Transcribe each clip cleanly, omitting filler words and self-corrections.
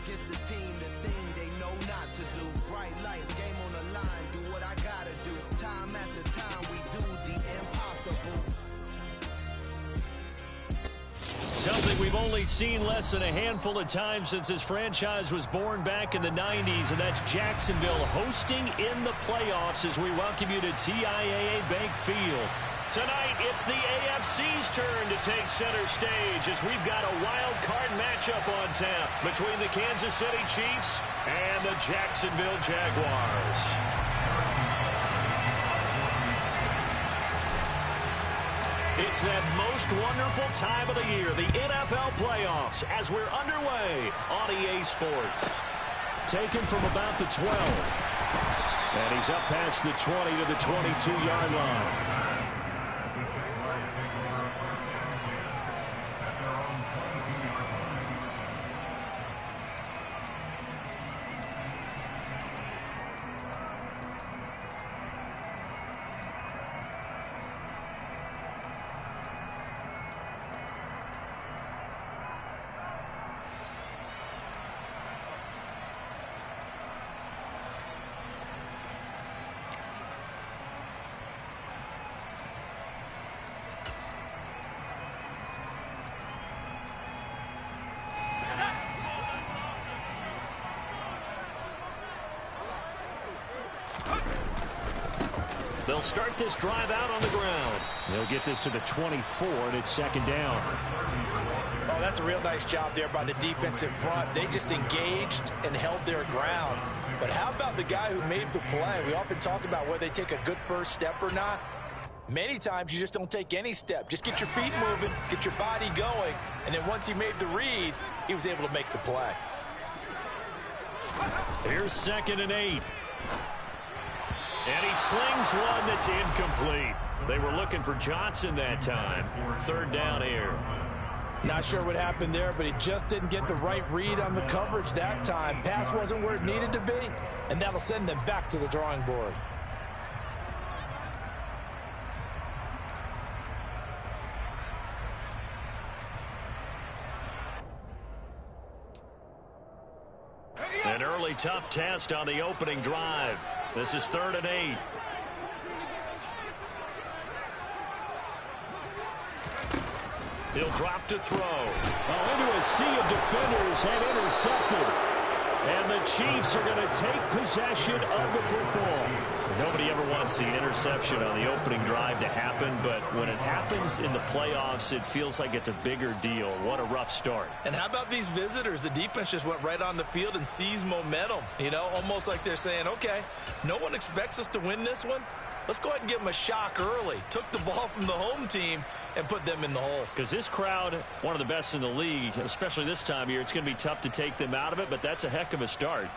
against the team, the thing they know not to do. Bright lights, game on the line, do what I gotta do. Time after time, we do the impossible. Something we've only seen less than a handful of times since this franchise was born back in the 90s, and that's Jacksonville hosting in the playoffs as we welcome you to TIAA Bank Field. Tonight, it's the AFC's turn to take center stage as we've got a wild card matchup on tap between the Kansas City Chiefs and the Jacksonville Jaguars. It's that most wonderful time of the year, the NFL playoffs, as we're underway on EA Sports. Taken from about the 12. And he's up past the 20 to the 22-yard line. They'll start this drive out on the ground. They'll get this to the 24, and it's second down. Oh, that's a real nice job there by the defense in front. They just engaged and held their ground. But how about the guy who made the play? We often talk about whether they take a good first step or not. Many times you just don't take any step. Just get your feet moving, get your body going, and then once he made the read, he was able to make the play. Here's 2nd and 8. And he slings one that's incomplete. They were looking for Johnson that time. 3rd down here. Not sure what happened there, but he just didn't get the right read on the coverage that time. Pass wasn't where it needed to be, and that'll send them back to the drawing board. An early tough test on the opening drive. This is 3rd and 8. He'll drop to throw. Oh, into a sea of defenders and intercepted. And the Chiefs are going to take possession of the football. Nobody ever wants the interception on the opening drive to happen, but when it happens in the playoffs, it feels like it's a bigger deal. What a rough start. And how about these visitors? The defense just went right on the field and seized momentum. You know, almost like they're saying, okay, no one expects us to win this one. Let's go ahead and give them a shock early. Took the ball from the home team and put them in the hole. Because this crowd, one of the best in the league, especially this time of year, it's going to be tough to take them out of it, but that's a heck of a start.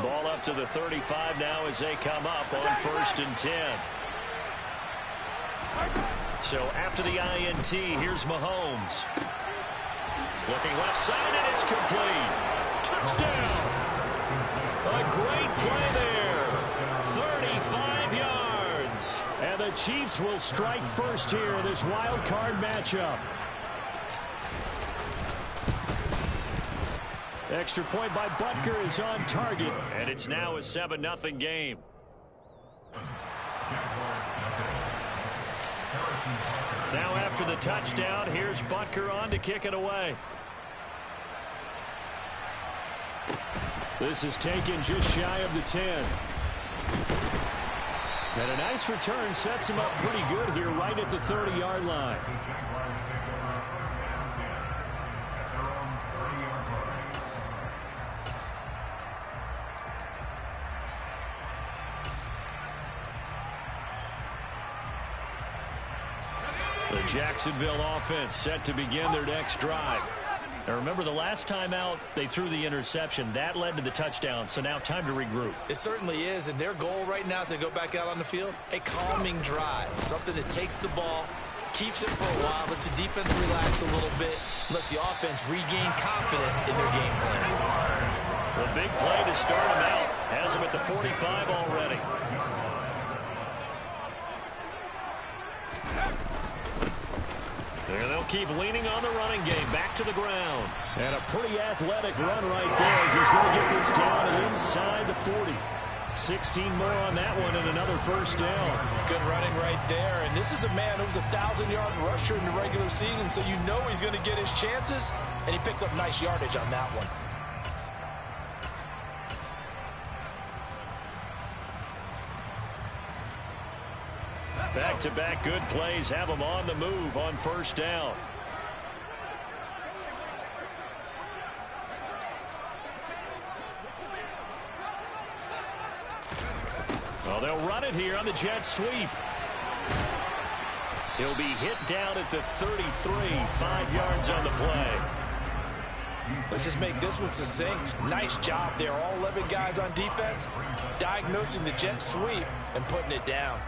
Ball up to the 35 now as they come up on 1st and 10. So after the INT, here's Mahomes. Looking left side, and it's complete. Touchdown. A great play there. 35 yards. And the Chiefs will strike first here in this wild card matchup. Extra point by Butker is on target, and it's now a 7-0 game. Now after the touchdown, here's Butker on to kick it away. This is taken just shy of the 10. And a nice return sets him up pretty good here right at the 30-yard line. The Jacksonville offense set to begin their next drive. Now remember, the last time out, they threw the interception. That led to the touchdown, so now time to regroup. It certainly is, and their goal right now as they go back out on the field, a calming drive. Something that takes the ball, keeps it for a while, lets the defense relax a little bit, lets the offense regain confidence in their game plan. The big play to start them out. Has him at the 45 already. There they'll keep leaning on the running game. Back to the ground. And a pretty athletic run right there as he's going to get this down and inside the 40. 16 more on that one and another first down. Good running right there. And this is a man who was a 1,000-yard rusher in the regular season, so you know he's going to get his chances, and he picks up nice yardage on that one. Back-to-back good plays have him on the move on first down. Well, they'll run it here on the jet sweep. He'll be hit down at the 33, 5 yards on the play. Let's just make this one succinct. Nice job there. All 11 guys on defense diagnosing the jet sweep and putting it down.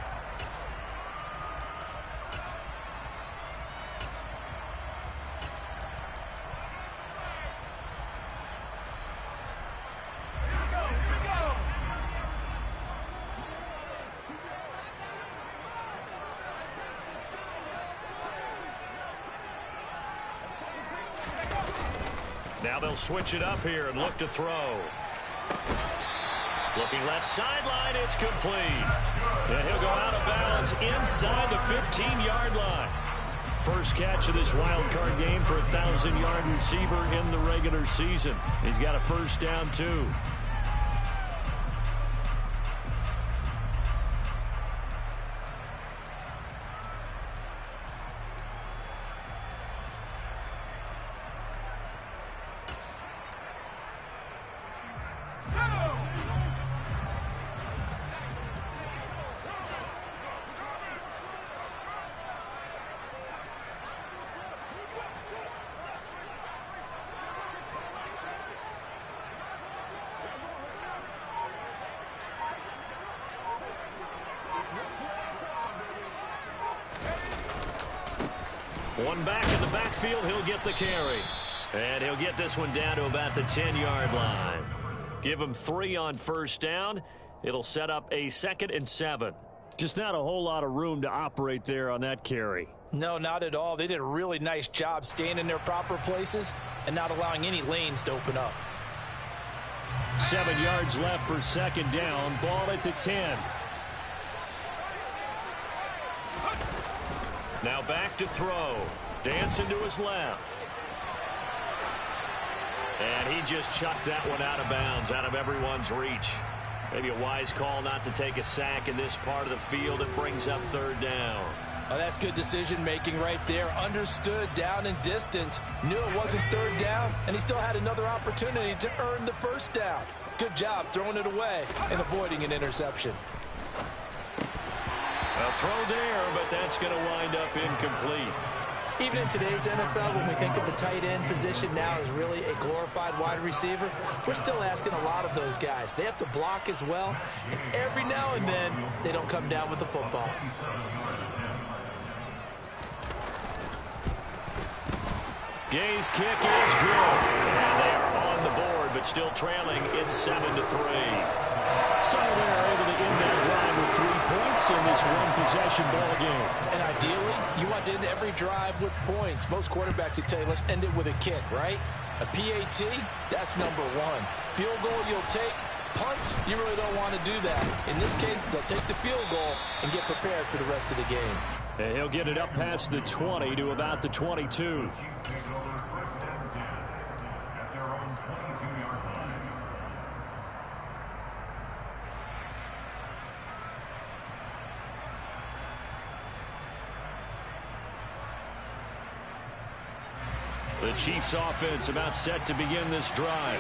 Now they'll switch it up here and look to throw. Looking left sideline, it's complete. And he'll go out of bounds inside the 15-yard line. First catch of this wild card game for a 1,000-yard receiver in the regular season. He's got a first down, too. One back in the backfield, he'll get the carry. And he'll get this one down to about the 10-yard line. Give him 3 on first down. It'll set up a 2nd and 7. Just not a whole lot of room to operate there on that carry. No, not at all. They did a really nice job staying in their proper places and not allowing any lanes to open up. 7 yards left for second down. Ball at the 10. Now back to throw. Dancing to his left. And he just chucked that one out of bounds, out of everyone's reach. Maybe a wise call not to take a sack in this part of the field. It brings up third down. Oh, that's good decision-making right there. Understood down and distance. Knew it wasn't third down, and he still had another opportunity to earn the first down. Good job throwing it away and avoiding an interception. A throw there, but that's going to wind up incomplete. Even in today's NFL, when we think of the tight end position now as really a glorified wide receiver, we're still asking a lot of those guys. They have to block as well, and every now and then, they don't come down with the football. Gay's kick is good. And they are on the board, but still trailing. It's 7-3. So they're able to end that drive with 3 points in this one-possession ball game. And ideally, you want to end every drive with points. Most quarterbacks would tell you, let's end it with a kick, right? A PAT, that's number 1. Field goal you'll take. Punts, you really don't want to do that. In this case, they'll take the field goal and get prepared for the rest of the game. And he'll get it up past the 20 to about the 22. The Chiefs offense about set to begin this drive.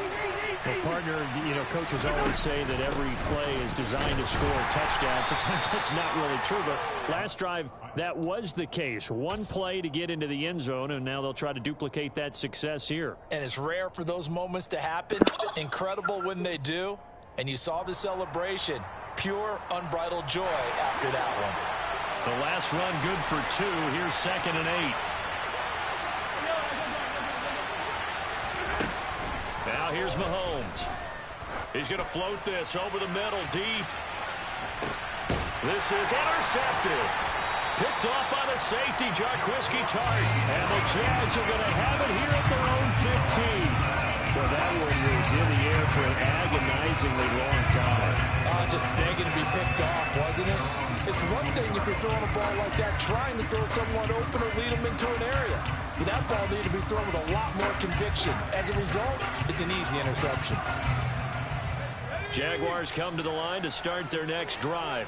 Well, partner, coaches always say that every play is designed to score a touchdown. Sometimes that's not really true, but Last drive, that was the case. One play to get into the end zone, and now they'll try to duplicate that success here. And it's rare for those moments to happen. Incredible when they do. And you saw the celebration. Pure, unbridled joy after that one. The last run good for 2. Here's 2nd and 8. Now here's Mahomes. He's going to float this over the middle, deep. This is intercepted. Picked off by the safety, Jarquiski Tart. And the Jags are going to have it here at their own 15. Well, that one was in the air for an agonizingly long time. Just begging to be picked off, wasn't it? It's one thing if you're throwing a ball like that, trying to throw someone open or lead them into an area. But that ball needed to be thrown with a lot more conviction. As a result, it's an easy interception. Jaguars come to the line to start their next drive.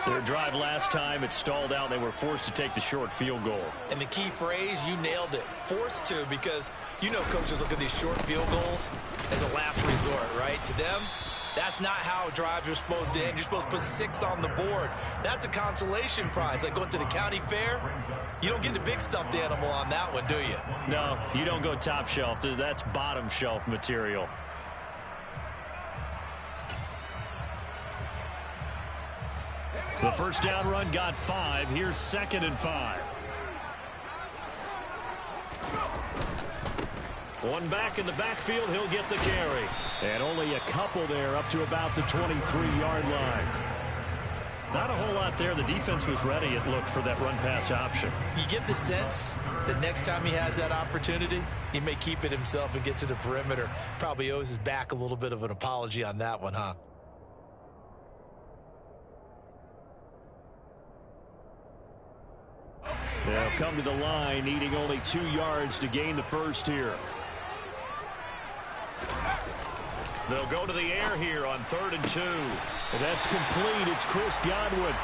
Their drive last time, it stalled out. They were forced to take the short field goal. And the key phrase, you nailed it. Forced to, because you know coaches look at these short field goals as a last resort, right? To them, that's not how drives are supposed to end. You're supposed to put 6 on the board. That's a consolation prize. Like going to the county fair, you don't get the big stuffed animal on that one, do you? No, you don't go top shelf. That's bottom shelf material. The first down run got 5. Here's 2nd and 5. One back in the backfield. He'll get the carry. And only a couple there up to about the 23-yard line. Not a whole lot there. The defense was ready, it looked, for that run-pass option. You get the sense that next time he has that opportunity, he may keep it himself and get to the perimeter. Probably owes his back a little bit of an apology on that one, huh? They'll come to the line, needing only 2 yards to gain the first here. They'll go to the air here on 3rd and 2. And that's complete. It's Chris Godwin.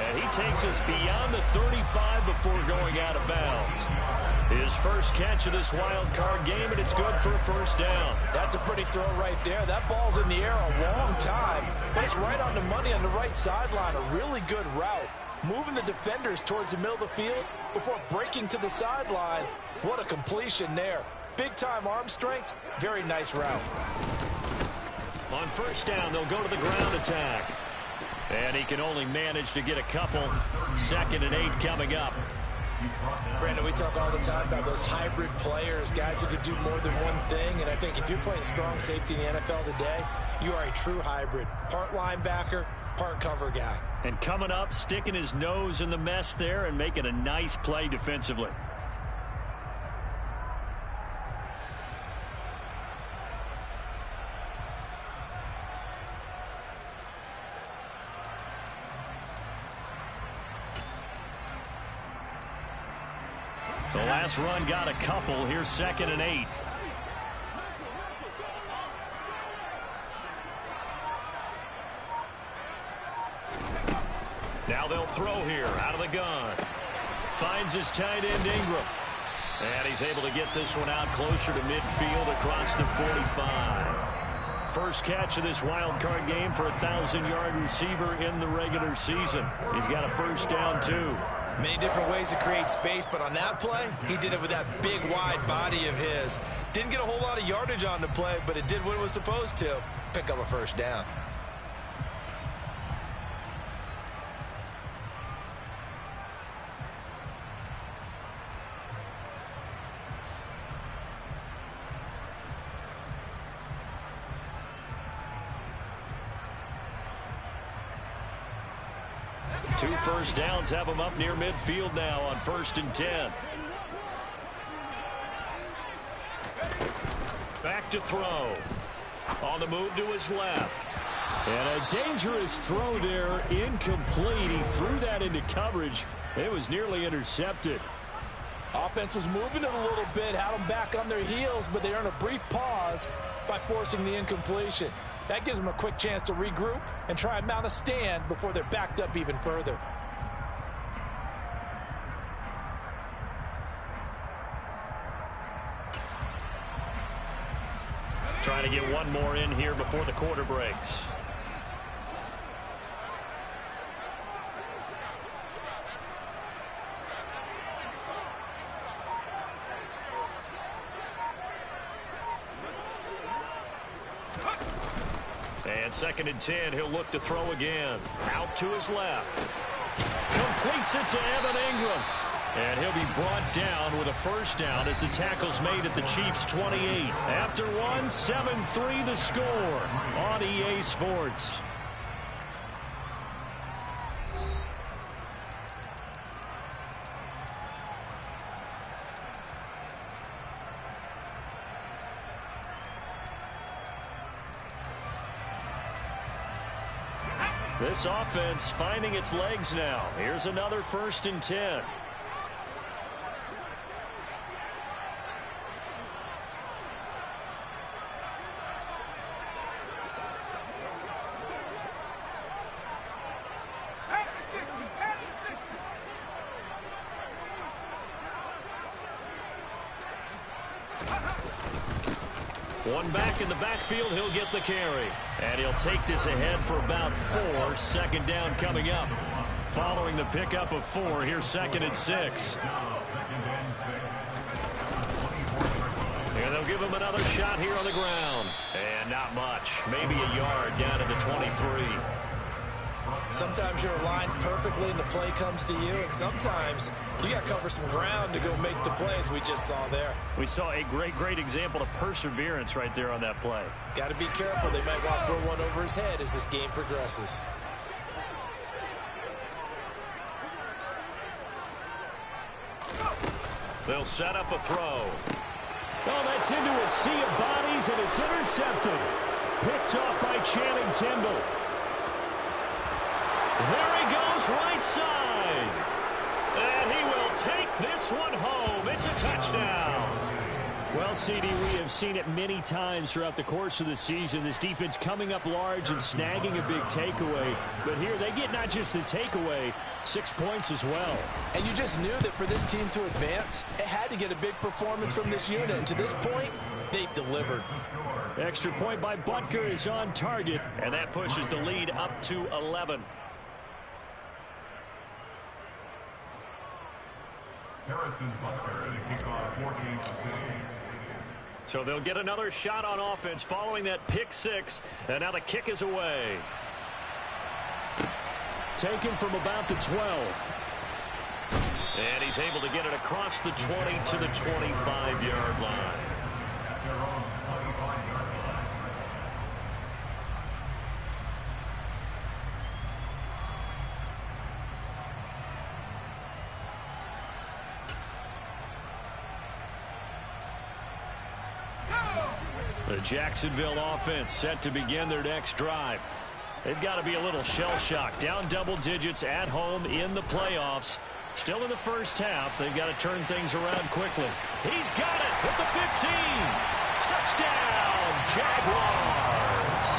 And he takes us beyond the 35 before going out of bounds. His first catch of this wild card game, and it's good for a first down. That's a pretty throw right there. That ball's in the air a long time, but it's right on the money on the right sideline. A really good route. Moving the defenders towards the middle of the field before breaking to the sideline. What a completion there. Big-time arm strength. Very nice route. On first down, they'll go to the ground attack. And he can only manage to get a couple. 2nd and 8 coming up. Brandon, we talk all the time about those hybrid players, guys who could do more than one thing. And I think if you're playing strong safety in the NFL today, you are a true hybrid. Part linebacker, part cover guy. And coming up, sticking his nose in the mess there and making a nice play defensively. The last run got a couple. Here's 2nd and 8. Now they'll throw here out of the gun. Finds his tight end Ingram. And he's able to get this one out closer to midfield across the 45. First catch of this wild card game for a 1,000-yard receiver in the regular season. He's got a first down, too. Many different ways to create space, but on that play, he did it with that big, wide body of his. Didn't get a whole lot of yardage on the play, but it did what it was supposed to. Pick up a first down. Two first downs have him up near midfield now on 1st and 10. Back to throw. On the move to his left. And a dangerous throw there, incomplete. He threw that into coverage. It was nearly intercepted. Offense was moving it a little bit, had them back on their heels, but they earned a brief pause by forcing the incompletion. That gives them a quick chance to regroup and try and mount a stand before they're backed up even further. Trying to get one more in here before the quarter breaks. And 2nd and 10, he'll look to throw again. Out to his left. Completes it to Evan Ingram. And he'll be brought down with a first down as the tackle's made at the Chiefs' 28. After one, 7-3 the score on EA Sports. This offense finding its legs now. Here's another 1st and 10. One back in the backfield, he'll get the carry. And he'll take this ahead for about 4. 2nd down coming up. Following the pickup of 4, here's 2nd and 6. And they'll give him another shot here on the ground. And not much. Maybe a yard down to the 23. Sometimes you're aligned perfectly and the play comes to you, and sometimes you got to cover some ground to go make the plays we just saw there. We saw a great example of perseverance right there on that play. Got to be careful. They might want to throw one over his head as this game progresses. They'll set up a throw. Oh, that's into a sea of bodies, and it's intercepted. Picked off by Channing Tindall. There he goes, right side. And he will take this one home. It's a touchdown. Well, CD, we have seen it many times throughout the course of the season. This defense coming up large and snagging a big takeaway. But here they get not just the takeaway, 6 points as well. And you just knew that for this team to advance, it had to get a big performance from this unit. And to this point, they've delivered. Extra point by Butker is on target. And that pushes the lead up to 11. Harrison Butker at a kickoff, 14 to 6. So they'll get another shot on offense following that pick 6. And now the kick is away. Taken from about the 12. And he's able to get it across the 20 to the 25-yard line. The Jacksonville offense set to begin their next drive. They've got to be a little shell-shocked. Down double digits at home in the playoffs. Still in the first half. They've got to turn things around quickly. He's got it at the 15. Touchdown, Jaguars.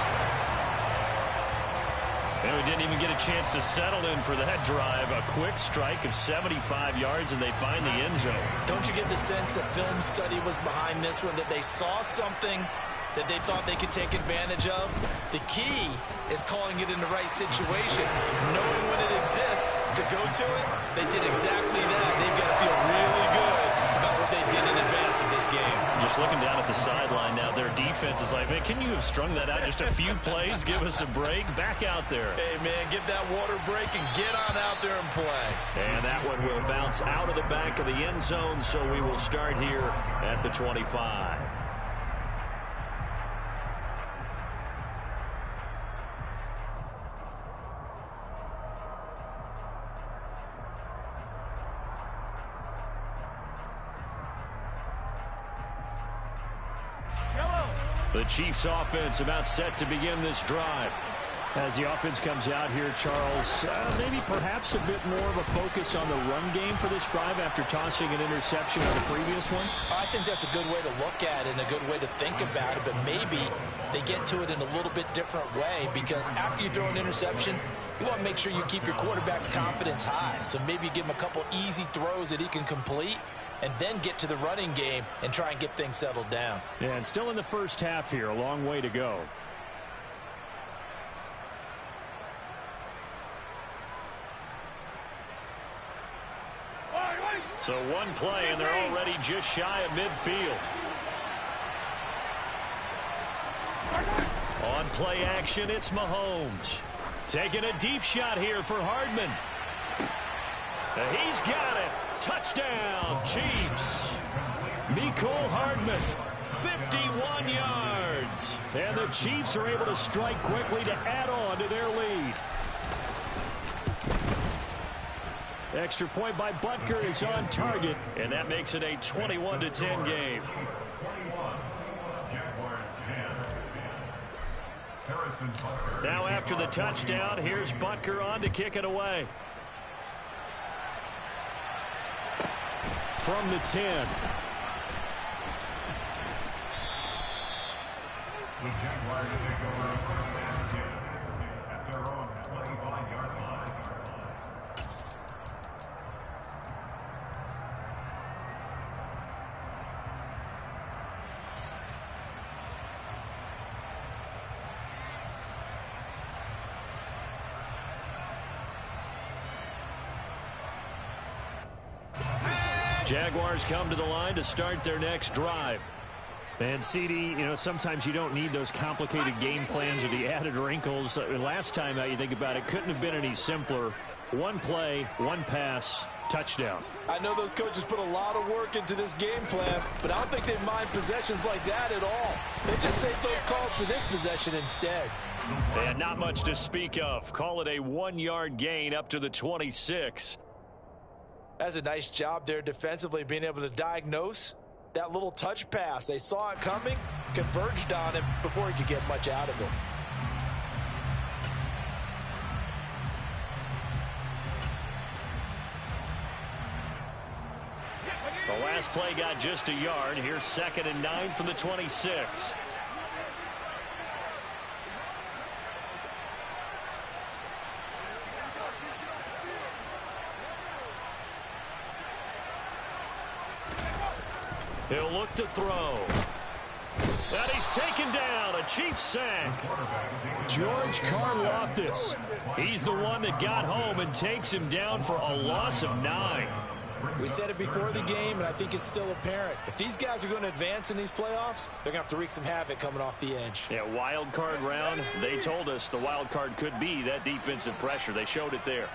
And we didn't even get a chance to settle in for that drive. A quick strike of 75 yards, and they find the end zone. Don't you get the sense that film study was behind this one, that they saw something that they thought they could take advantage of? The key is calling it in the right situation, knowing when it exists to go to it. They did exactly that. They've got to feel really good about what they did in advance of this game. Just looking down at the sideline now, their defense is like, man, can you have strung that out just a few plays? Give us a break. Back out there. Hey, man, give that water break and get on out there and play. And that one will bounce out of the back of the end zone, so we will start here at the 25. The Chiefs offense about set to begin this drive. As the offense comes out here, Charles, maybe perhaps a bit more of a focus on the run game for this drive after tossing an interception on the previous one? I think that's a good way to look at it and a good way to think about it, but maybe they get to it in a little bit different way, because after you throw an interception, you want to make sure you keep your quarterback's confidence high. So maybe you give him a couple easy throws that he can complete, and then get to the running game and try and get things settled down. Yeah, and still in the first half here, a long way to go. So one play, and they're already just shy of midfield. On play action, it's Mahomes. Taking a deep shot here for Hardman. He's got it. Touchdown, Chiefs. Mecole Hardman, 51 yards. And the Chiefs are able to strike quickly to add on to their lead. Extra point by Butker is on target, and that makes it a 21-10 game. Now after the touchdown, here's Butker on to kick it away. From the 10. The Jaguars take over first and 10 at their own 25-yard line. Jaguars come to the line to start their next drive. And CD, sometimes you don't need those complicated game plans or the added wrinkles. Last time out, you think about it, couldn't have been any simpler. One play, one pass, touchdown. I know those coaches put a lot of work into this game plan, but I don't think they mind possessions like that at all. They just save those calls for this possession instead. And not much to speak of. Call it a 1-yard gain up to the 26. That's a nice job there defensively, being able to diagnose that little touch pass. They saw it coming, converged on him before he could get much out of it. The last play got just a yard. Here's 2nd and 9 from the 26. He'll look to throw. And he's taken down. A Chiefs sack. George Karlaftis. He's the one that got home and takes him down for a loss of 9. We said it before the game, and I think it's still apparent. If these guys are going to advance in these playoffs, they're going to have to wreak some havoc coming off the edge. Yeah, wild card round. They told us the wild card could be that defensive pressure. They showed it there.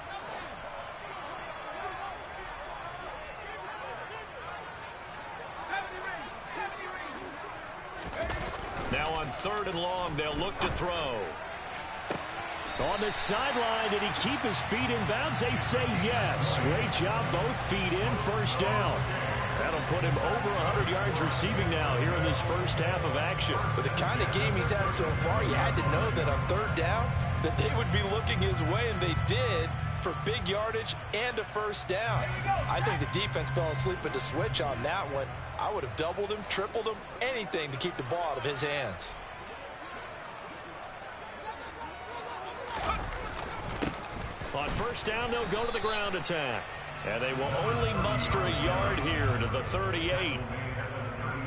Now on 3rd and long, they'll look to throw. On the sideline, did he keep his feet in bounds? They say yes. Great job, both feet in, first down. That'll put him over 100 yards receiving now here in this first half of action. With the kind of game he's had so far, you had to know that on 3rd down, that they would be looking his way, and they did, for big yardage and a first down. I think the defense fell asleep at the switch on that one. I would have doubled him, tripled him, anything to keep the ball out of his hands. On first down, they'll go to the ground attack. And they will only muster a yard here to the 38.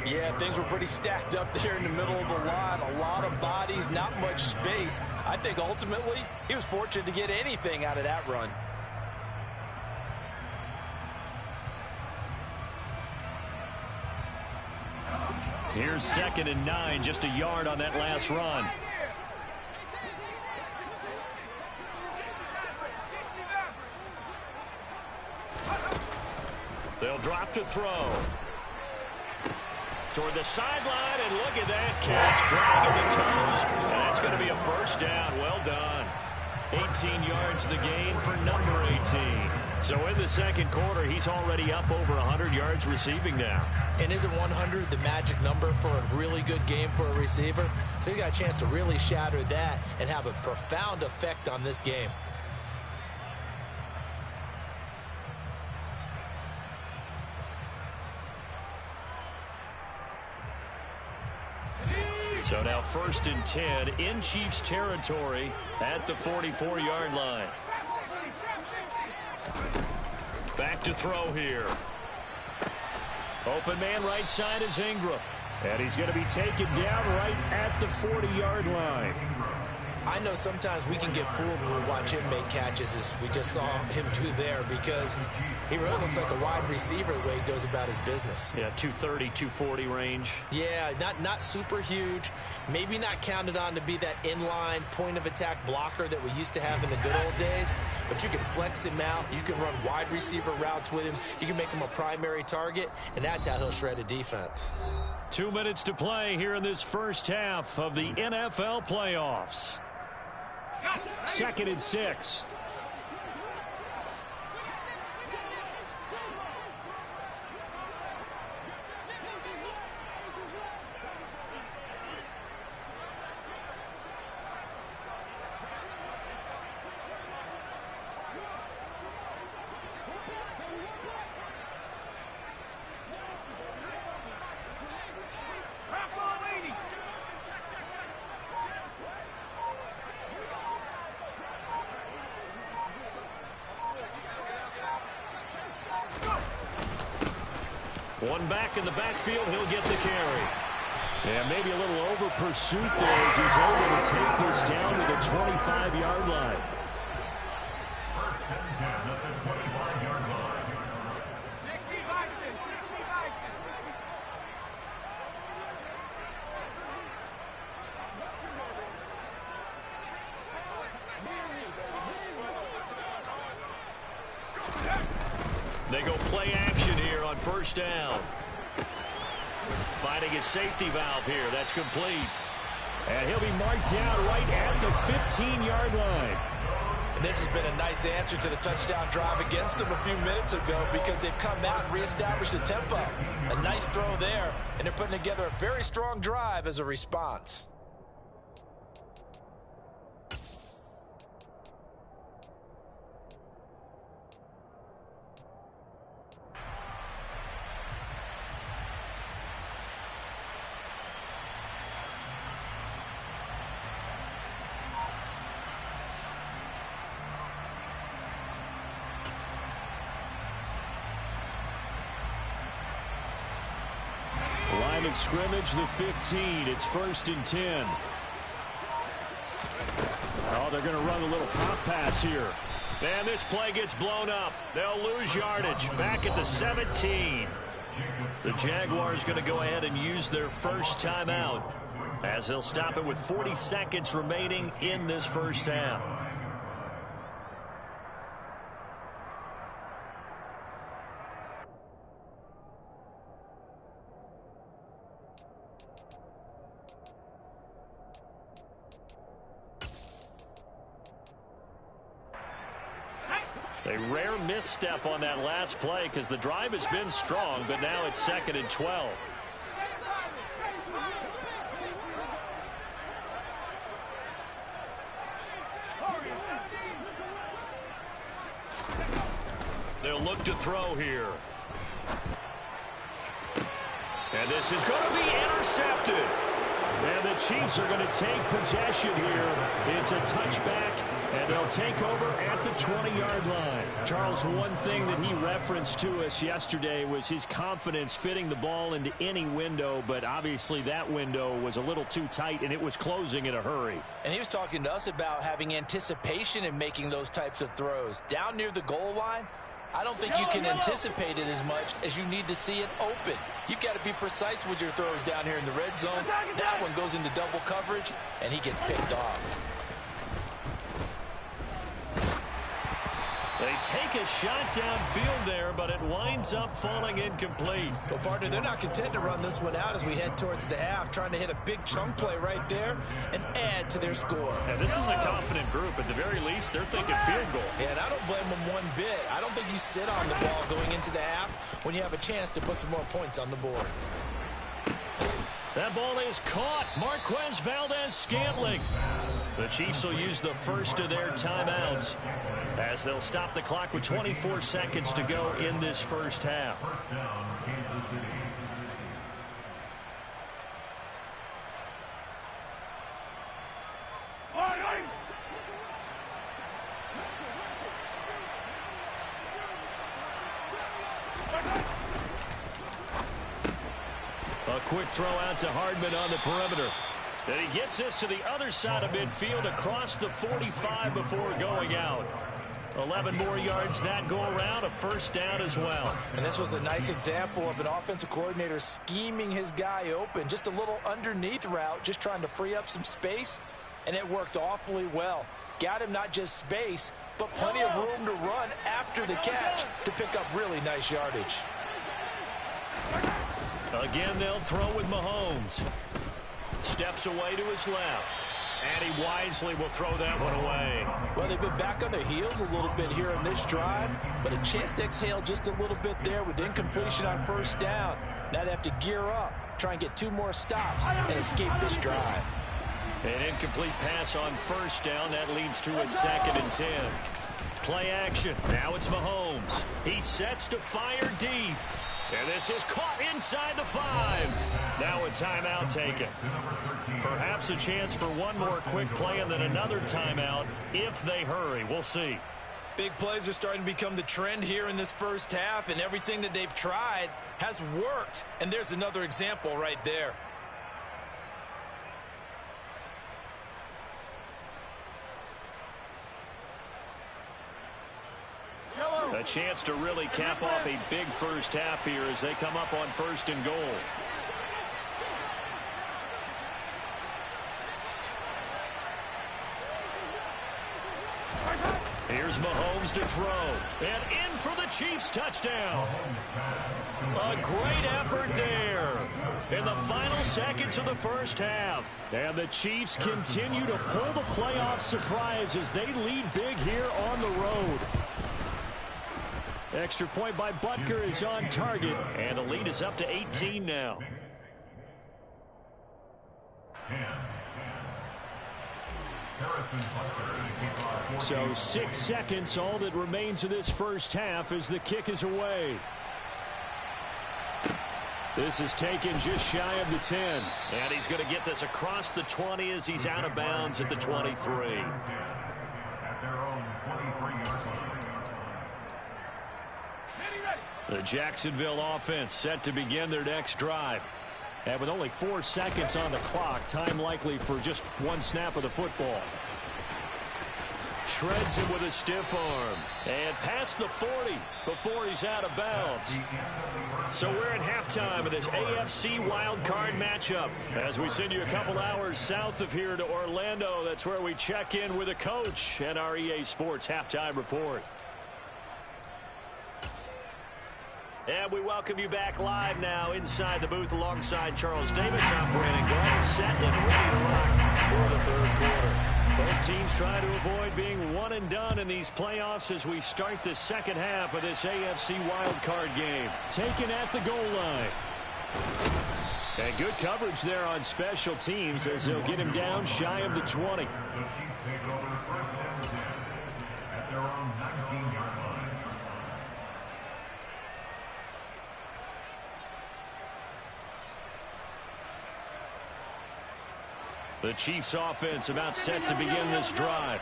Yeah, things were pretty stacked up there in the middle of the line. A lot of bodies, not much space. I think ultimately he was fortunate to get anything out of that run. Here's 2nd and 9, just a yard on that last run. They'll drop to throw. Toward the sideline, and look at that catch, dragging the toes, and that's going to be a first down. Well done. 18 yards the gain for number 18. So in the second quarter, he's already up over 100 yards receiving now. And isn't 100 the magic number for a really good game for a receiver? So he got a chance to really shatter that and have a profound effect on this game. So now 1st and 10 in Chiefs territory at the 44-yard line. Back to throw here. Open man right side is Ingram. And he's going to be taken down right at the 40-yard line. I know sometimes we can get fooled when we watch him make catches, as we just saw him do there, because he really looks like a wide receiver the way he goes about his business. Yeah, 230, 240 range. Yeah, not super huge. Maybe not counted on to be that inline point-of-attack blocker that we used to have in the good old days, but you can flex him out. You can run wide receiver routes with him. You can make him a primary target, and that's how he'll shred a defense. 2 minutes to play here in this first half of the NFL playoffs. 2nd and 6. One back in the backfield, he'll get the carry. Yeah, maybe a little over pursuit there as he's able to take this down to the 25-yard line. First and 10 at the 25-yard line. 60 Bison, 60 Bison. They go play action here on first down. Finding his safety valve here. That's complete. And he'll be marked down right at the 15-yard line. And this has been a nice answer to the touchdown drive against them a few minutes ago, because they've come out and reestablished the tempo. A nice throw there, and they're putting together a very strong drive as a response. Line of scrimmage, the 15. It's 1st and 10. Oh, they're going to run a little pop pass here. And this play gets blown up. They'll lose yardage. Back at the 17. The Jaguars going to go ahead and use their first timeout, as they'll stop it with 40 seconds remaining in this first half. A rare misstep on that last play, because the drive has been strong, but now it's 2nd and 12. They'll look to throw here. And this is going to be intercepted. And the Chiefs are going to take possession here. It's a touchback, and they'll take over at the 20-yard line. Charles, one thing that he referenced to us yesterday was his confidence fitting the ball into any window, but obviously that window was a little too tight, and it was closing in a hurry. And he was talking to us about having anticipation in making those types of throws. Down near the goal line, I don't think you can anticipate it as much as you need to see it open. You've got to be precise with your throws down here in the red zone. That one goes into double coverage, and he gets picked off. They take a shot downfield there, but it winds up falling incomplete. Well, partner, they're not content to run this one out as we head towards the half, trying to hit a big chunk play right there and add to their score. And this is a confident group. At the very least, they're thinking field goal. Yeah, and I don't blame them one bit. I don't think you sit on the ball going into the half when you have a chance to put some more points on the board. That ball is caught. Marquez Valdez-Scantling. The Chiefs will use the first of their timeouts, as they'll stop the clock with 24 seconds to go in this first half. First down, Kansas City. A quick throw out to Hardman on the perimeter. And he gets this to the other side of midfield across the 45 before going out. 11 more yards that go around, a first down as well. And this was a nice example of an offensive coordinator scheming his guy open. Just a little underneath route, just trying to free up some space, and it worked awfully well. Got him not just space, but plenty of room to run after the catch to pick up really nice yardage. Again, they'll throw with Mahomes. Steps away to his left. And he wisely will throw that one away. Well, they've been back on their heels a little bit here in this drive, but a chance to exhale just a little bit there with incompletion on first down. Now they have to gear up, try and get 2 more stops, and escape this drive. An incomplete pass on first down. That leads to a 2nd and 10. Play action. Now it's Mahomes. He sets to fire deep. And this is caught inside the 5. Now a timeout taken. Perhaps a chance for one more quick play and then another timeout if they hurry. We'll see. Big plays are starting to become the trend here in this first half, and everything that they've tried has worked. And there's another example right there. A chance to really cap off a big first half here as they come up on 1st and goal. Here's Mahomes to throw. And in for the Chiefs touchdown. A great effort there in the final seconds of the first half. And the Chiefs continue to pull the playoff surprise as they lead big here on the road. Extra point by Butker is on target, and the lead is up to 18 now. So 6 seconds, all that remains of this first half as the kick is away. This is taken just shy of the 10. And he's going to get this across the 20 as he's out of bounds at the 23. The Jacksonville offense set to begin their next drive. And with only 4 seconds on the clock, time likely for just 1 snap of the football. Shreds him with a stiff arm. And past the 40 before he's out of bounds. So we're at halftime of this AFC Wildcard matchup. As we send you a couple hours south of here to Orlando, that's where we check in with a coach and our EA Sports halftime report. And we welcome you back live now inside the booth alongside Charles Davis. I'm Brandon Glenn, set and ready to rock for the 3rd quarter. Both teams try to avoid being one and done in these playoffs as we start the 2nd half of this AFC wildcard game. Taken at the goal line. And good coverage there on special teams as they'll get him down shy of the 20. The Chiefs take over 1st and 10 at their own 19-yard line. The Chiefs offense about set to begin this drive.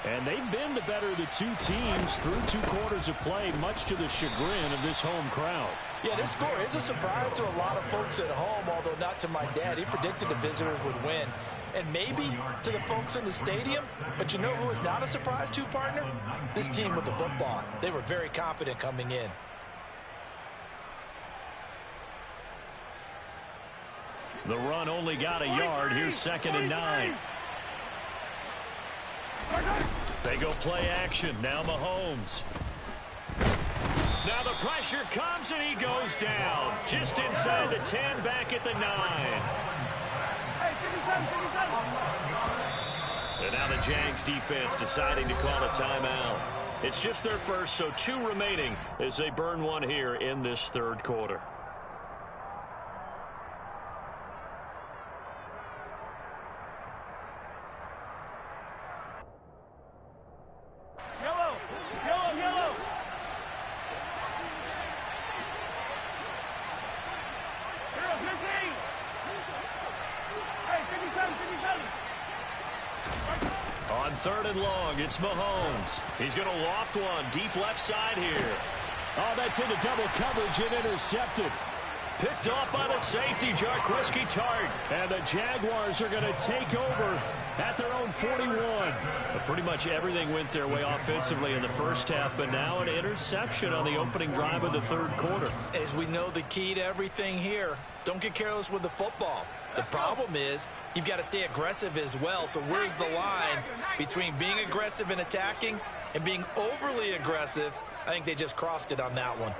And they've been the better of the 2 teams through 2 quarters of play, much to the chagrin of this home crowd. Yeah, this score is a surprise to a lot of folks at home, although not to my dad. He predicted the visitors would win. And maybe to the folks in the stadium. But you know who is not a surprise to, partner? This team with the football. They were very confident coming in. The run only got a yard. Here's 2nd and 9. They go play action. Now Mahomes. Now the pressure comes and he goes down. Just inside the 10, back at the 9. And now the Jags defense deciding to call a timeout. It's just their first, so 2 remaining as they burn one here in this 3rd quarter. On 3rd and long, it's Mahomes. He's going to loft one deep left side here. Oh, that's into double coverage and intercepted. Picked off by the safety, Jarquiski Tart. And the Jaguars are going to take over at their own 41. But pretty much everything went their way offensively in the first half, but now an interception on the opening drive of the third quarter. As we know, the key to everything here, don't get careless with the football. The problem is you've got to stay aggressive as well. So where's the line between being aggressive and attacking and being overly aggressive? I think they just crossed it on that one.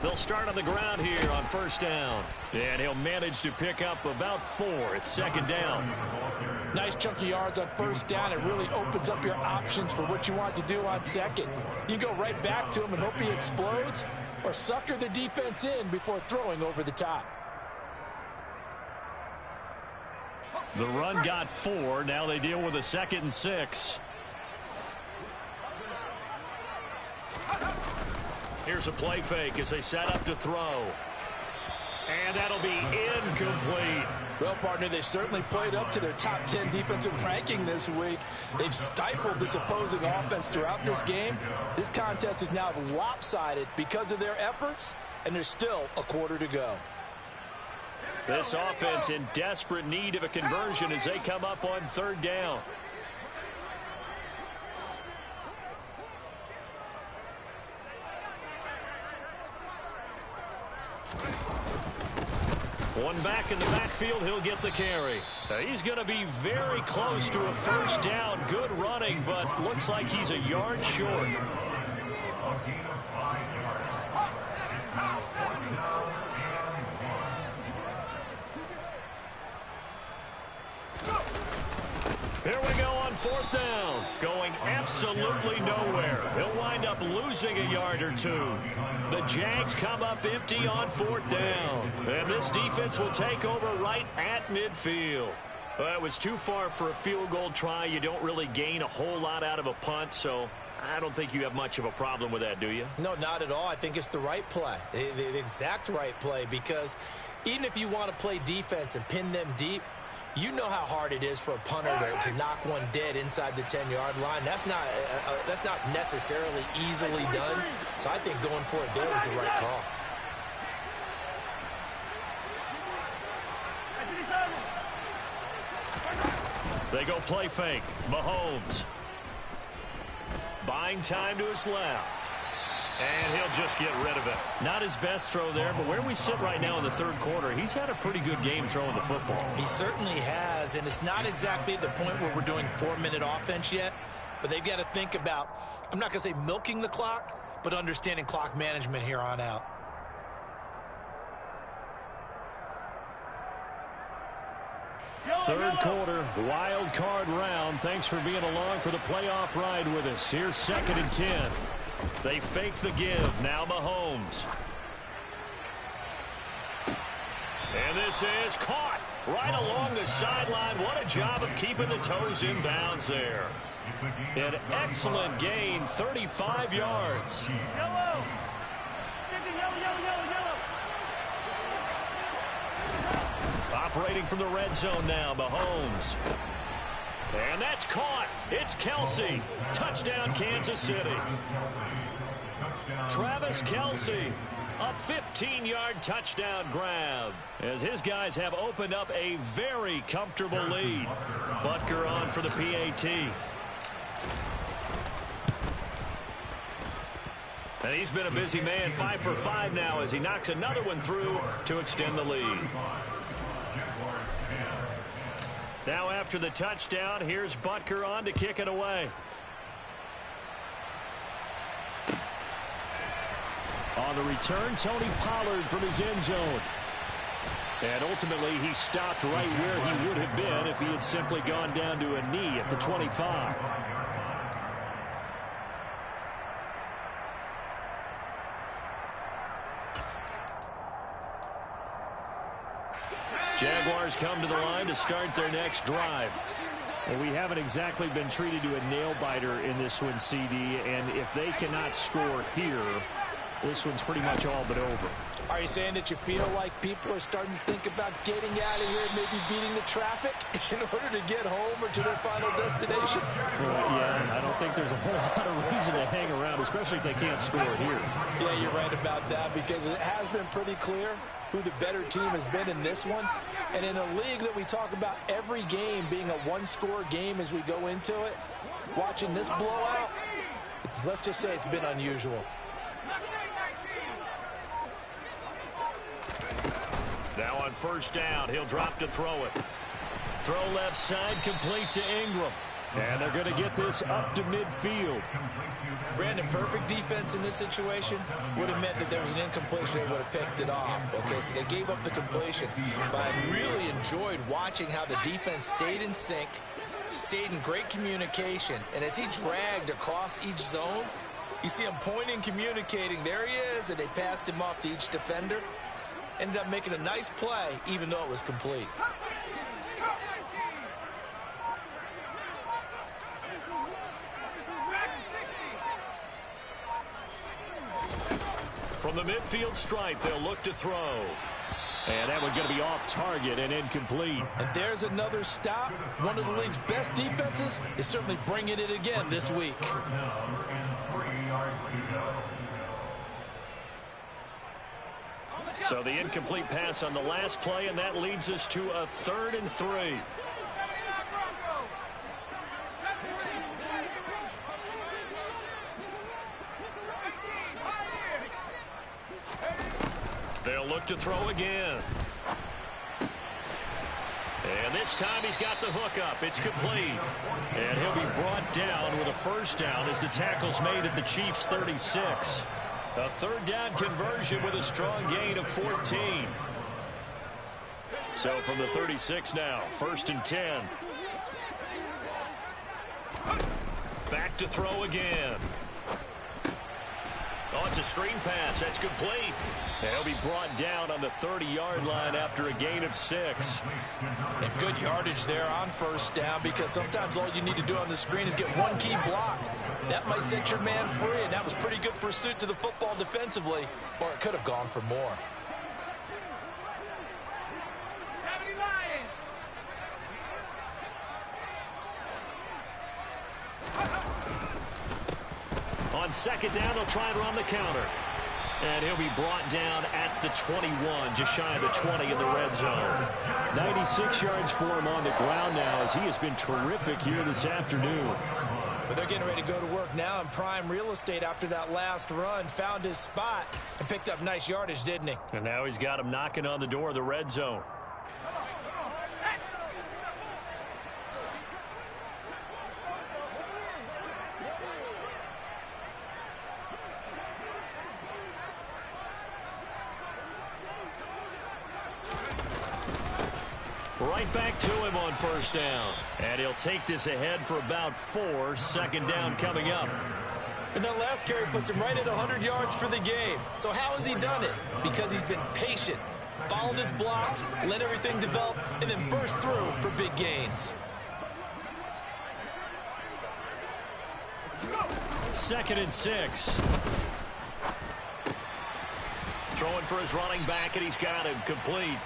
They'll start on the ground here on first down. And he'll manage to pick up about 4. It's second down. Nice chunk of yards on first down. It really opens up your options for what you want to do on second. You go right back to him and hope he explodes, or sucker the defense in before throwing over the top. The run got 4. Now they deal with a 2nd and 6. Here's a play fake as they set up to throw. And that'll be incomplete. Well, partner, they've certainly played up to their top 10 defensive ranking this week. They've stifled this opposing offense throughout this game. This contest is now lopsided because of their efforts, and there's still a quarter to go. This offense in desperate need of a conversion as they come up on third down. One back in the backfield, he'll get the carry. He's going to be very close to a first down. Good running, but looks like he's a yard short. Here we go on fourth down. Going absolutely nowhere. He'll wind up losing a yard or 2. The Jags come up empty on fourth down. And this defense will take over right at midfield. Well, it was too far for a field goal try. You don't really gain a whole lot out of a punt, so I don't think you have much of a problem with that, do you? No, not at all. I think it's the right play, the exact right play, because even if you want to play defense and pin them deep, you know how hard it is for a punter to knock one dead inside the 10-yard line. That's not necessarily easily done. So I think going for it there was the right call. They go play fake. Mahomes. Buying time to his left. And he'll just get rid of it. Not his best throw there, but where we sit right now in the third quarter, he's had a pretty good game throwing the football. He certainly has, and it's not exactly at the point where we're doing 4-minute offense yet, but they've got to think about, I'm not going to say milking the clock, but understanding clock management here on out. Third quarter, wild card round. Thanks for being along for the playoff ride with us. Here's 2nd and 10. They fake the give. Now Mahomes. And this is caught right along the sideline. What a job of keeping the toes in bounds there. An excellent gain, 35 yards. Yellow. Operating from the red zone now, Mahomes. And that's caught. It's Kelce. Touchdown, Kansas City. Travis Kelce, a 15-yard touchdown grab, as his guys have opened up a very comfortable lead. Butker on for the PAT. And he's been a busy man, 5 for 5 now as he knocks another one through to extend the lead. Now after the touchdown, here's Butker on to kick it away. On the return, Tony Pollard from his end zone. And ultimately, he stopped right where he would have been if he had simply gone down to a knee at the 25. Jaguars come to the line to start their next drive. Well, we haven't exactly been treated to a nail-biter in this one, CD, and if they cannot score here, this one's pretty much all but over. Are you saying that you feel like people are starting to think about getting out of here and maybe beating the traffic in order to get home or to their final destination? Yeah, I don't think there's a whole lot of reason to hang around, especially if they can't score here. Yeah, you're right about that, because it has been pretty clear who the better team has been in this one. And in a league that we talk about every game being a one-score game as we go into it, watching this blowout, let's just say it's been unusual. Now on first down, he'll drop to throw it. Throw left side, complete to Ingram. And they're going to get this up to midfield. Brandon, perfect defense in this situation would have meant that there was an incompletion. They would have picked it off. Okay, so they gave up the completion. But I really enjoyed watching how the defense stayed in sync, stayed in great communication. And as he dragged across each zone, you see him pointing, communicating. There he is, and they passed him off to each defender. Ended up making a nice play, even though it was complete. From the midfield stripe, they'll look to throw. And that one's going to be off target and incomplete. And there's another stop. One of the league's best defenses is certainly bringing it again this week. So the incomplete pass on the last play, and that leads us to a 3rd and 3. They'll look to throw again. And this time he's got the hook up. It's complete. And he'll be brought down with a first down as the tackle's made at the Chiefs' 36. A 3rd down conversion with a strong gain of 14. So from the 36 now, 1st and 10. Back to throw again. Oh, it's a screen pass. That's complete. And he'll be brought down on the 30-yard line after a gain of 6. And good yardage there on first down, because sometimes all you need to do on the screen is get one key block. That might set your man free, and that was pretty good pursuit to the football defensively, or it could have gone for more. On 2nd down, they'll try and run the counter. And he'll be brought down at the 21, just shy of the 20 in the red zone. 96 yards for him on the ground now, as he has been terrific here this afternoon. But they're getting ready to go to work now in prime real estate after that last run. Found his spot and picked up nice yardage, didn't he? And now he's got him knocking on the door of the red zone. Right back to him on first down. And he'll take this ahead for about 4. 2nd down coming up. And that last carry puts him right at 100 yards for the game. So how has he done it? Because he's been patient, followed his blocks, let everything develop, and then burst through for big gains. 2nd and 6. Throwing for his running back, and he's got him complete.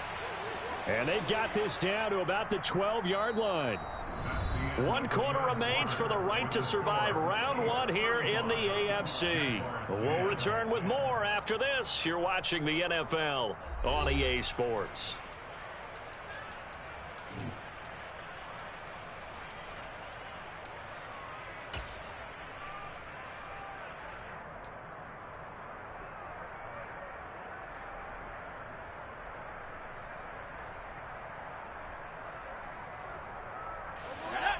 And they've got this down to about the 12-yard line. 1 quarter remains for the right to survive round 1 here in the AFC. We'll return with more after this. You're watching the NFL on EA Sports.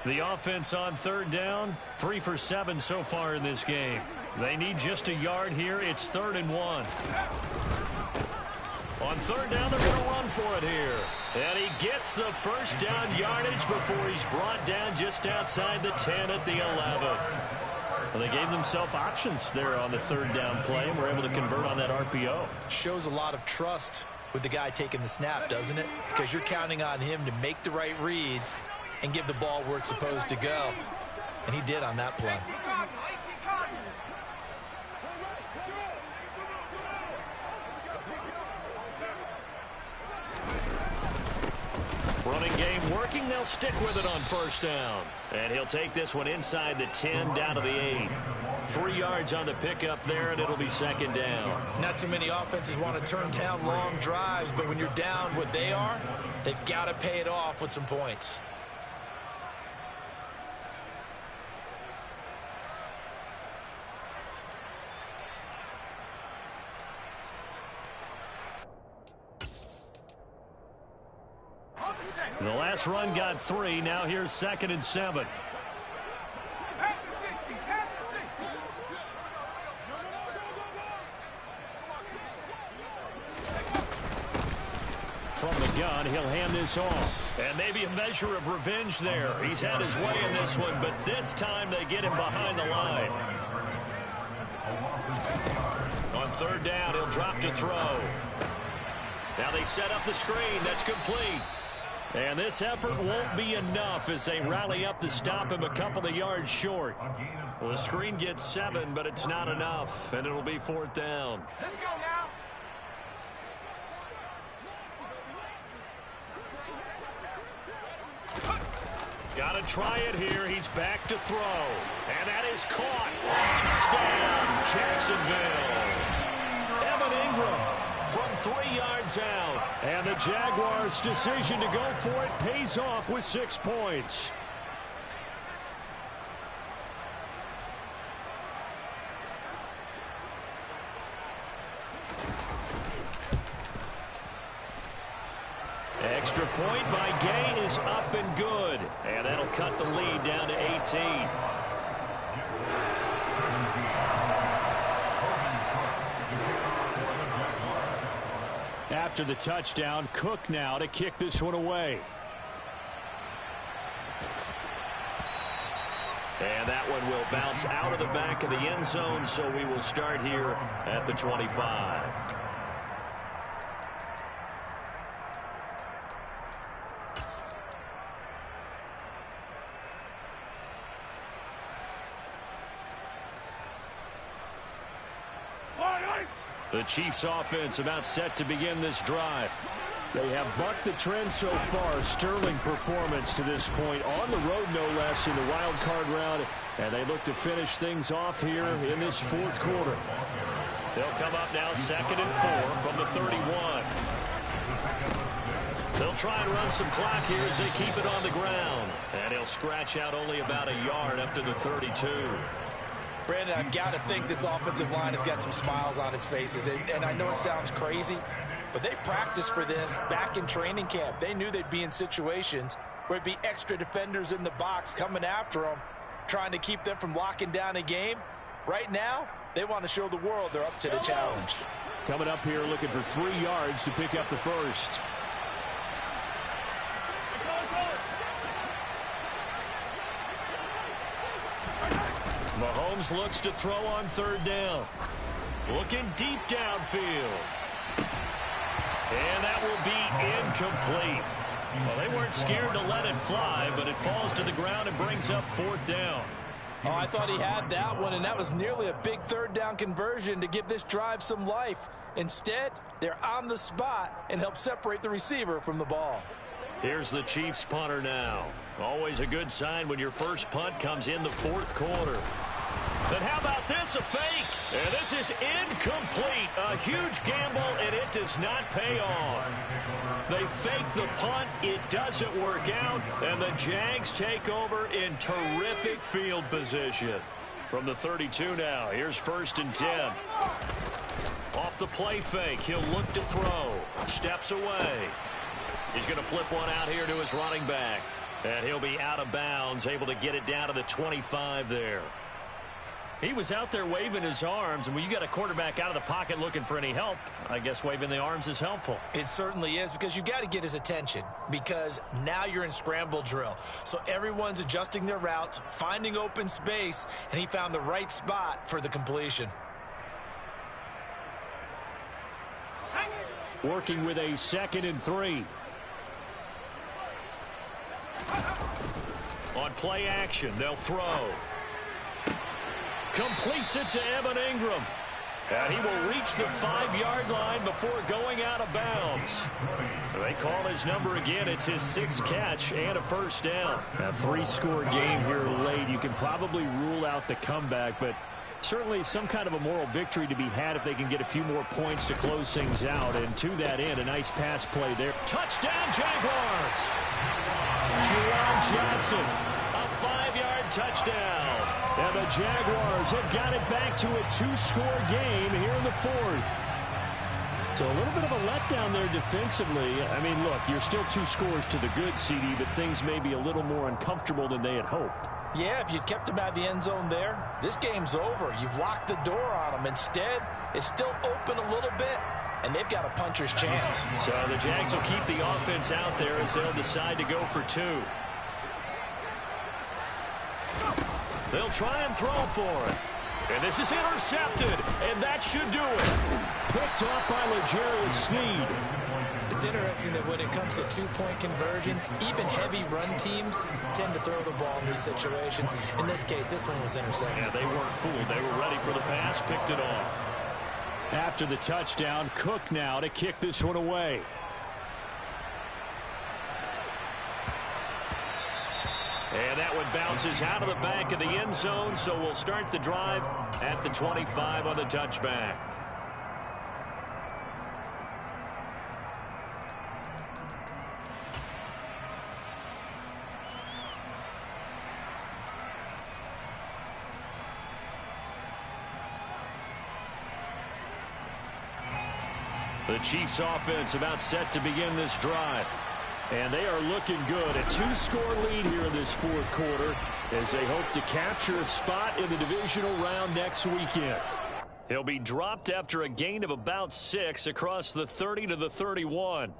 The offense on 3rd down, 3 for 7 so far in this game. They need just a yard here. It's 3rd and 1. On 3rd down, they're going to run for it here. And he gets the first down yardage before he's brought down just outside the 10 at the 11. Well, they gave themselves options there on the 3rd down play and were able to convert on that RPO. Shows a lot of trust with the guy taking the snap, doesn't it? Because you're counting on him to make the right reads and give the ball where it's supposed to go. And he did on that play. Running game working. They'll stick with it on first down. And he'll take this one inside the 10 down to the 8. 3 yards on the pickup there, and it'll be second down. Not too many offenses want to turn down long drives, but when you're down what they are, they've got to pay it off with some points. The last run got 3. Now here's 2nd and 7. From the gun, he'll hand this off. And maybe a measure of revenge there. He's had his way in this one, but this time they get him behind the line. On 3rd down, he'll drop to throw. Now they set up the screen. That's complete. And this effort won't be enough as they rally up to stop him a couple of yards short. Well, the screen gets 7, but it's not enough, and it'll be 4th down. Let's go now. Got to try it here. He's back to throw. And that is caught. Touchdown, Jacksonville. Evan Ingram from 3 yards out. And the Jaguars' decision to go for it pays off with 6 points. Extra point by Gain is up and good. And that'll cut the lead down to 18. After the touchdown, Cook now to kick this one away. And that one will bounce out of the back of the end zone, so we will start here at the 25. The Chiefs offense about set to begin this drive. They have bucked the trend so far. Sterling performance to this point. On the road, no less, in the wild card round. And they look to finish things off here in this 4th quarter. They'll come up now 2nd and 4 from the 31. They'll try and run some clock here as they keep it on the ground. And he'll scratch out only about a yard up to the 32. Brandon, I've got to think this offensive line has got some smiles on its faces. And I know it sounds crazy, but they practiced for this back in training camp. They knew they'd be in situations where it'd be extra defenders in the box coming after them, trying to keep them from locking down a game. Right now, they want to show the world they're up to the challenge. Coming up here looking for 3 yards to pick up the first. Mahomes looks to throw on 3rd down. Looking deep downfield. And that will be incomplete. Well, they weren't scared to let it fly, but it falls to the ground and brings up 4th down. Oh, I thought he had that one, and that was nearly a big 3rd down conversion to give this drive some life. Instead, they're on the spot and help separate the receiver from the ball. Here's the Chiefs punter now. Always a good sign when your first punt comes in the 4th quarter. Then how about this, a fake? And this is incomplete. A huge gamble, and it does not pay off. They fake the punt. It doesn't work out, and the Jags take over in terrific field position. From the 32 now, here's 1st and 10. Off the play fake, he'll look to throw. Steps away. He's going to flip one out here to his running back. And he'll be out of bounds, able to get it down to the 25 there. He was out there waving his arms, and when you got a quarterback out of the pocket looking for any help, I guess waving the arms is helpful. It certainly is, because you got to get his attention, because now you're in scramble drill. So everyone's adjusting their routes, finding open space, and he found the right spot for the completion. Working with a 2nd and 3. On play action, they'll throw. Completes it to Evan Ingram. And he will reach the 5-yard line before going out of bounds. They call his number again. It's his 6th catch and a first down. A 3-score game here late. You can probably rule out the comeback, but certainly some kind of a moral victory to be had if they can get a few more points to close things out. And to that end, a nice pass play there. Touchdown, Jaguars! Juwan Johnson, a 5-yard touchdown. And the Jaguars have got it back to a 2-score game here in the 4th. So a little bit of a letdown there defensively. I mean, look, you're still 2 scores to the good, CD, but things may be a little more uncomfortable than they had hoped. Yeah, if you'd kept him out of the end zone there, this game's over. You've locked the door on him. Instead, it's still open a little bit, and they've got a puncher's chance. So the Jags will keep the offense out there as they'll decide to go for 2. They'll try and throw for it. And this is intercepted, and that should do it. Picked up by L'Jarius Sneed. It's interesting that when it comes to 2-point conversions, even heavy run teams tend to throw the ball in these situations. In this case, this one was intercepted. Yeah, they weren't fooled. They were ready for the pass, picked it off. After the touchdown, Cook now to kick this one away. And that one bounces out of the back of the end zone, so we'll start the drive at the 25 on the touchback. The Chiefs offense about set to begin this drive. And they are looking good. A 2-score lead here in this 4th quarter as they hope to capture a spot in the divisional round next weekend. He'll be dropped after a gain of about 6 across the 30 to the 31.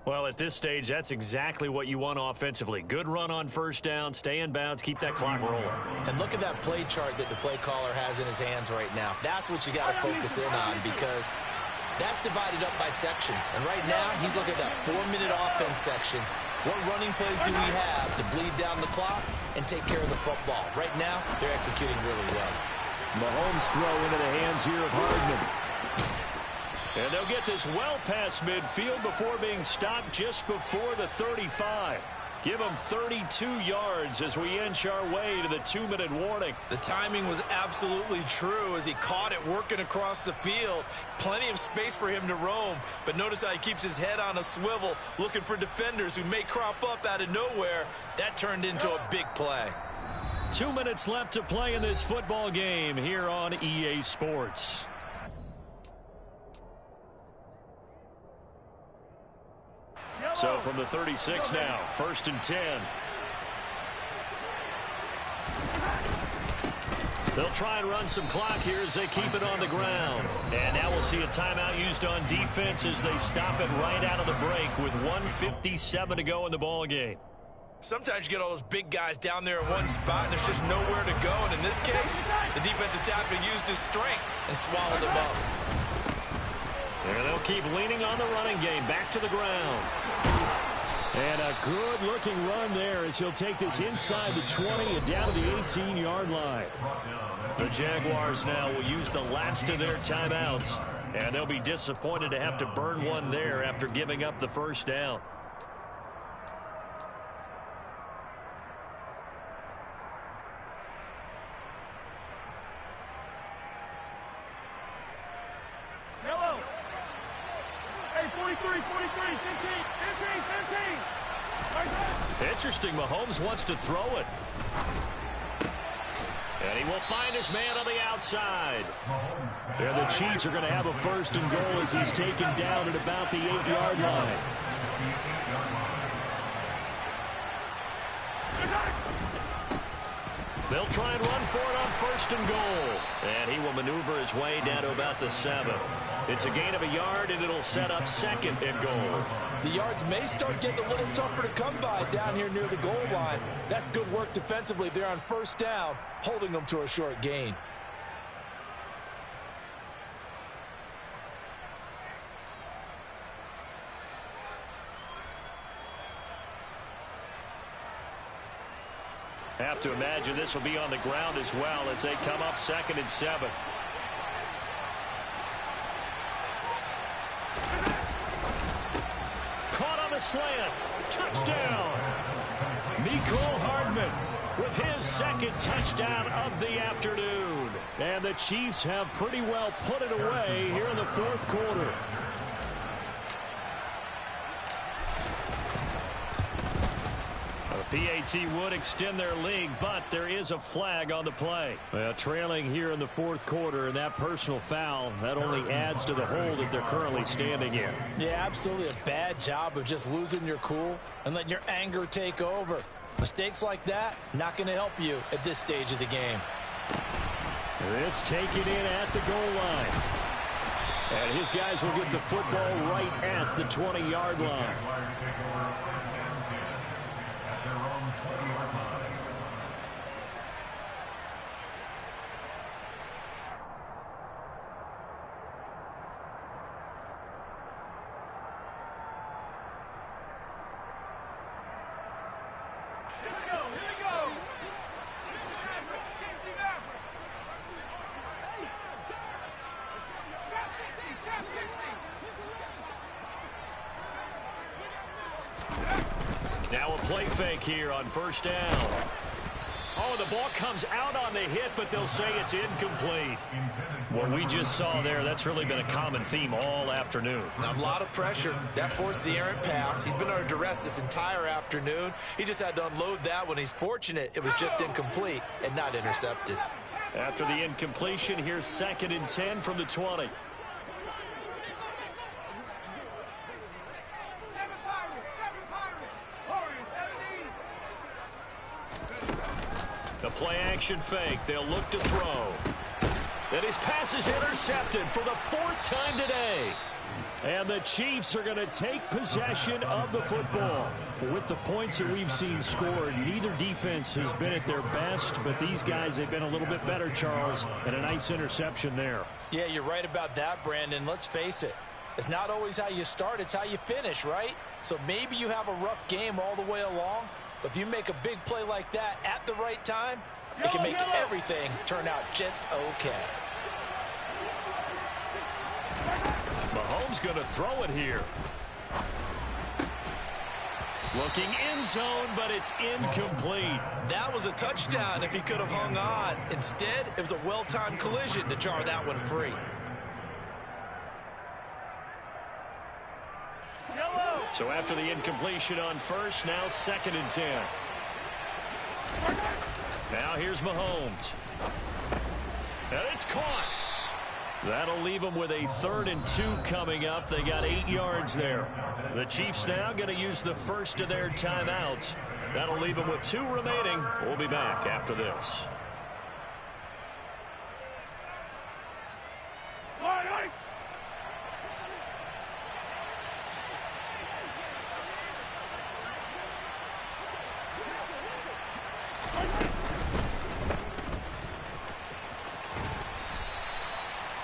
Well, at this stage, that's exactly what you want offensively. Good run on first down, stay in bounds, keep that clock rolling. And look at that play chart that the play caller has in his hands right now. That's what you got to focus in on, because that's divided up by sections. And right now, he's looking at that 4-minute offense section. What running plays do we have to bleed down the clock and take care of the football? Right now, they're executing really well. Mahomes throw into the hands here of Hardman. And they'll get this well past midfield before being stopped just before the 35. Give them 32 yards as we inch our way to the 2-minute warning. The timing was absolutely true as he caught it working across the field. Plenty of space for him to roam, but notice how he keeps his head on a swivel looking for defenders who may crop up out of nowhere. That turned into a big play. 2 minutes left to play in this football game here on EA Sports. So from the 36 now, 1st and 10. They'll try and run some clock here as they keep it on the ground. And now we'll see a timeout used on defense as they stop it right out of the break with 1:57 to go in the ball game. Sometimes you get all those big guys down there in one spot and there's just nowhere to go. And in this case, the defensive tackle used his strength and swallowed him up. And they'll keep leaning on the running game. Back to the ground. And a good-looking run there as he'll take this inside the 20 and down to the 18-yard line. The Jaguars now will use the last of their timeouts. And they'll be disappointed to have to burn one there after giving up the first down. Yellow. Hey, 43, 43, 15, 15, 15. Interesting, Mahomes wants to throw it. And he will find his man on the outside. And the Chiefs are going to have a 1st and goal as he's taken down at about the 8-yard line. They'll try and run for it on 1st and goal. And he will maneuver his way down to about the 7. It's a gain of a yard, and it'll set up 2nd and goal. The yards may start getting a little tougher to come by down here near the goal line. That's good work defensively there on 1st down, holding them to a short gain. Have to imagine this will be on the ground as well as they come up 2nd and 7. slant. Touchdown. Mecole Hardman with his second touchdown of the afternoon. And the Chiefs have pretty well put it away here in the fourth quarter. The PAT would extend their lead, but there is a flag on the play. Well, trailing here in the fourth quarter, and that personal foul, that only adds to the hole that they're currently standing in. Yeah, absolutely a bad job of just losing your cool and letting your anger take over. Mistakes like that, not going to help you at this stage of the game. This taken in at the goal line. And his guys will get the football right at the 20-yard line. Now a play fake here on first down. Oh, the ball comes out on the hit, but they'll say it's incomplete. What we just saw there, that's really been a common theme all afternoon. A lot of pressure. That forced the errant pass. He's been under duress this entire afternoon. He just had to unload that one. He's fortunate it was just incomplete and not intercepted. After the incompletion, here's 2nd and 10 from the 20. The play-action fake. They'll look to throw. And his pass is intercepted for the 4th time today. And the Chiefs are going to take possession of the football. With the points that we've seen scored, neither defense has been at their best, but these guys have been a little bit better, Charles, and a nice interception there. Yeah, you're right about that, Brandon. Let's face it. It's not always how you start, it's how you finish, right? So maybe you have a rough game all the way along, but if you make a big play like that at the right time, it can make everything turn out just okay. Mahomes going to throw it here. Looking end zone, but it's incomplete. That was a touchdown if he could have hung on. Instead, it was a well-timed collision to jar that one free. So after the incompletion on first, now 2nd and 10. Now here's Mahomes. And it's caught. That'll leave them with a 3rd and 2 coming up. They got 8 yards there. The Chiefs now going to use the first of their timeouts. That'll leave them with 2 remaining. We'll be back after this.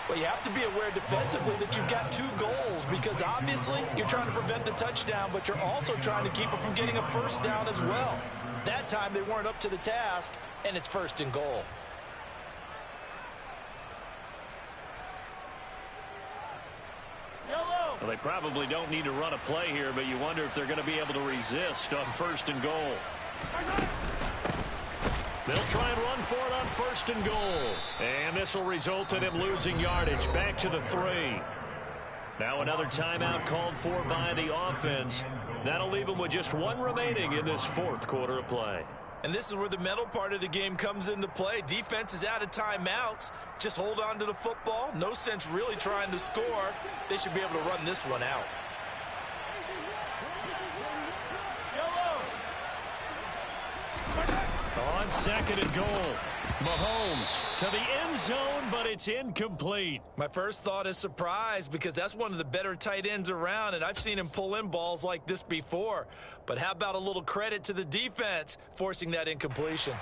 Well, you have to be aware defensively that you've got 2 goals because obviously you're trying to prevent the touchdown, but you're also trying to keep it from getting a first down as well. That time they weren't up to the task, and it's 1st and goal. Well, they probably don't need to run a play here, but you wonder if they're going to be able to resist on 1st and goal. They'll try and run for it on 1st and goal. And this will result in him losing yardage. Back to the 3. Now another timeout called for by the offense. That'll leave them with just 1 remaining in this 4th quarter of play. And this is where the mental part of the game comes into play. Defense is out of timeouts. Just hold on to the football. No sense really trying to score. They should be able to run this one out. On 2nd and goal. Mahomes to the end zone, but it's incomplete. My first thought is surprise because that's one of the better tight ends around, and I've seen him pull in balls like this before. But how about a little credit to the defense forcing that incompletion?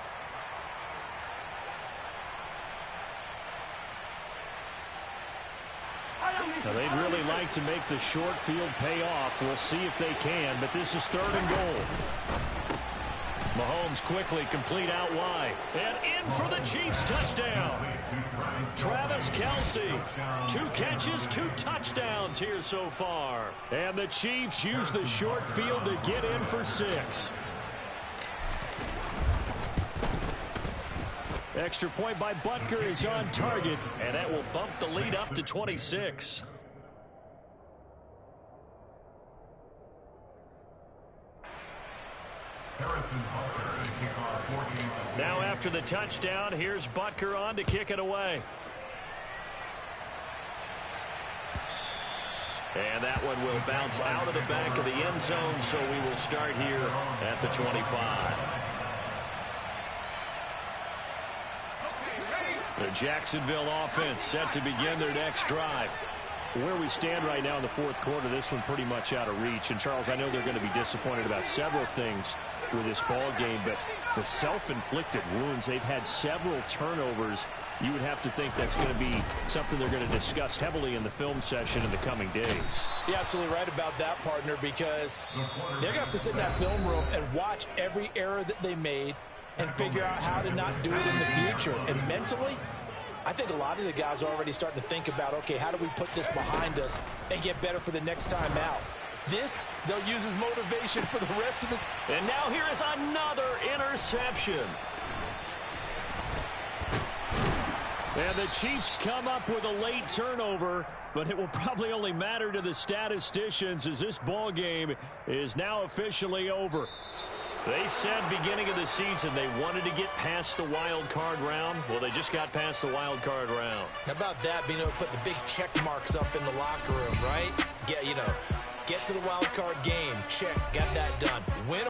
Now, they'd really like to make the short field pay off. We'll see if they can, but this is 3rd and goal. Mahomes quickly complete out wide. And in for the Chiefs touchdown. Travis Kelce. 2 catches, 2 touchdowns here so far. And the Chiefs use the short field to get in for 6. Extra point by Butker is on target, and that will bump the lead up to 26. Now after the touchdown, here's Butker on to kick it away. And that one will bounce out of the back of the end zone, so we will start here at the 25. The Jacksonville offense set to begin their next drive. Where we stand right now in the fourth quarter, this one pretty much out of reach. And, Charles, I know they're going to be disappointed about several things with this ball game, but the self-inflicted wounds, they've had several turnovers. You would have to think that's going to be something they're going to discuss heavily in the film session in the coming days. You're absolutely right about that, partner, because they're going to have to sit in that film room and watch every error that they made and figure out how to not do it in the future. And mentally, I think a lot of the guys are already starting to think about, okay, how do we put this behind us and get better for the next time out? This, they'll use as motivation for the rest of the... And now here is another interception. And the Chiefs come up with a late turnover, but it will probably only matter to the statisticians as this ball game is now officially over. They said beginning of the season they wanted to get past the wild card round. Well, they just got past the wild card round. How about that, being able to put the big check marks up in the locker room, right? Get to the wild card game. Check. Got that done. Win